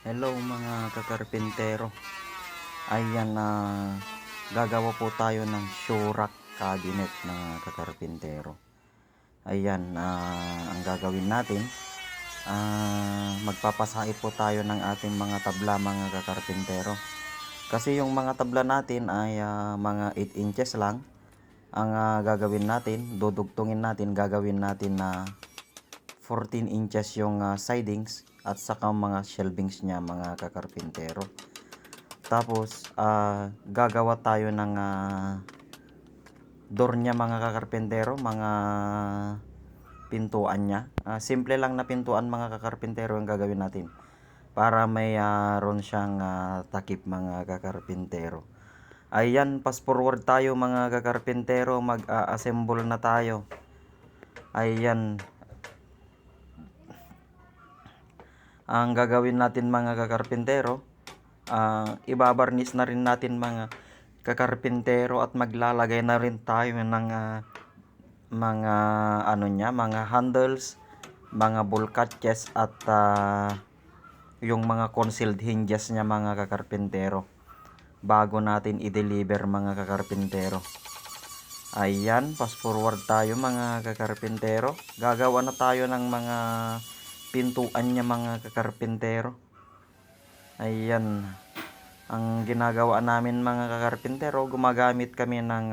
Hello mga kakarpintero. Ayan na gagawa po tayo ng shoe rack cabinet mga kakarpintero. Ayan ang gagawin natin. Magpapasait po tayo ng ating mga tabla mga kakarpintero. Kasi yung mga tabla natin ay mga 8 inches lang. Ang gagawin natin, gagawin natin na 14 inches yung sidings at saka mga shelvings niya mga kakarpintero. Tapos gagawa tayo ng door niya mga kakarpintero, mga pintuan niya. Simple lang na pintuan mga kakarpintero ang gagawin natin para mayroon siyang takip mga kakarpintero. Ayan, fast forward tayo mga kakarpintero, mag-assemble na tayo. Ayan, ang gagawin natin mga kakarpintero, ibabarnis na rin natin mga kakarpintero at maglalagay na rin tayo ng mga mga handles, mga ball catches at yung mga concealed hinges niya mga kakarpintero bago natin i-deliver mga kakarpintero. Ayan, fast forward tayo mga kakarpintero. Gagawa na tayo ng mga pintuan niya mga kakarpintero. Ayan, ang ginagawa namin mga kakarpintero, gumagamit kami ng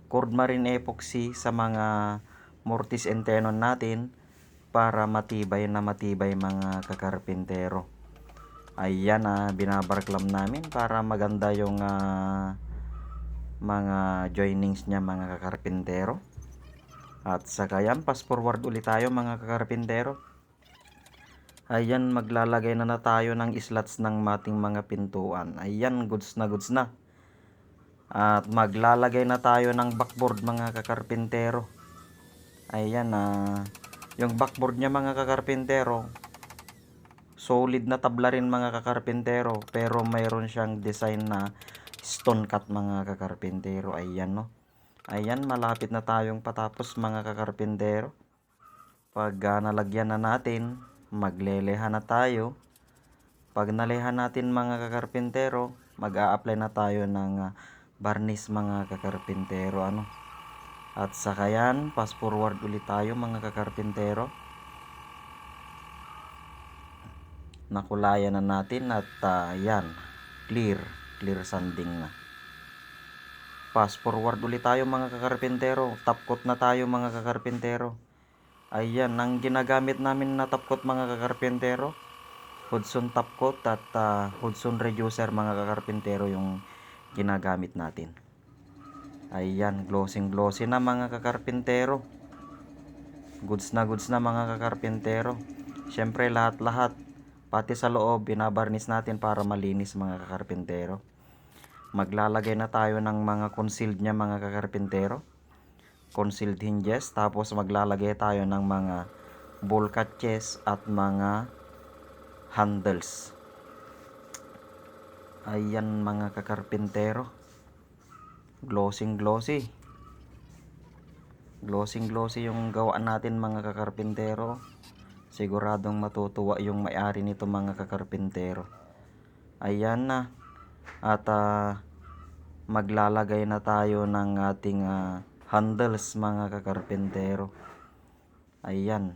cord marine epoxy sa mga mortise and tenon natin para matibay mga kakarpintero. Ayan, binabarklam namin para maganda yung mga joinings niya mga kakarpintero. At saka yan, fast forward ulit tayo mga kakarpintero. Ayan, maglalagay na tayo ng slots ng ating mga pintuan. Ayan, goods na. At maglalagay na tayo ng backboard mga kakarpintero. Ayan, yung backboard niya mga kakarpintero, solid na tabla rin mga kakarpintero, pero mayroon siyang design na stone cut mga kakarpintero. Ayan, no. Ayan, malapit na tayong patapos mga kakarpintero. Pag nalagyan na natin, magleleha na tayo. Pag nalehan natin mga kakarpintero, mag-a-apply na tayo ng varnish mga kakarpintero. At saka yan, fast forward ulit tayo mga kakarpintero. Nakulayan na natin at yan, clear sanding na. Fast forward ulit tayo mga kakarpintero. Top coat na tayo mga kakarpintero. Ayan, ang ginagamit namin na top coat mga kakarpintero, Hudson top coat at Hudson reducer mga kakarpintero yung ginagamit natin. Ayan, glossy na mga kakarpintero. Goods na mga kakarpintero. Syempre lahat pati sa loob binabarnis natin para malinis mga kakarpintero. Maglalagay na tayo ng mga concealed niya mga kakarpintero, concealed hinges. Tapos maglalagay tayo ng mga ball catches at mga handles. Ayan mga kakarpintero, glossy yung gawaan natin mga kakarpintero. Siguradong matutuwa yung may-ari nito mga kakarpintero. Ayan na. At maglalagay na tayo ng ating handles mga kakarpintero. Ayan,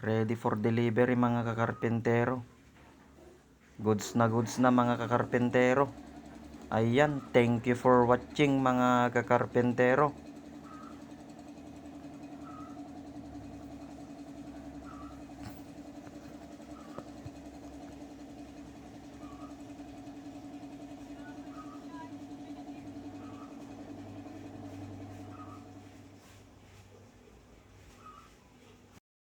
ready for delivery mga kakarpintero. Goods na mga kakarpintero. Ayan, thank you for watching mga kakarpintero.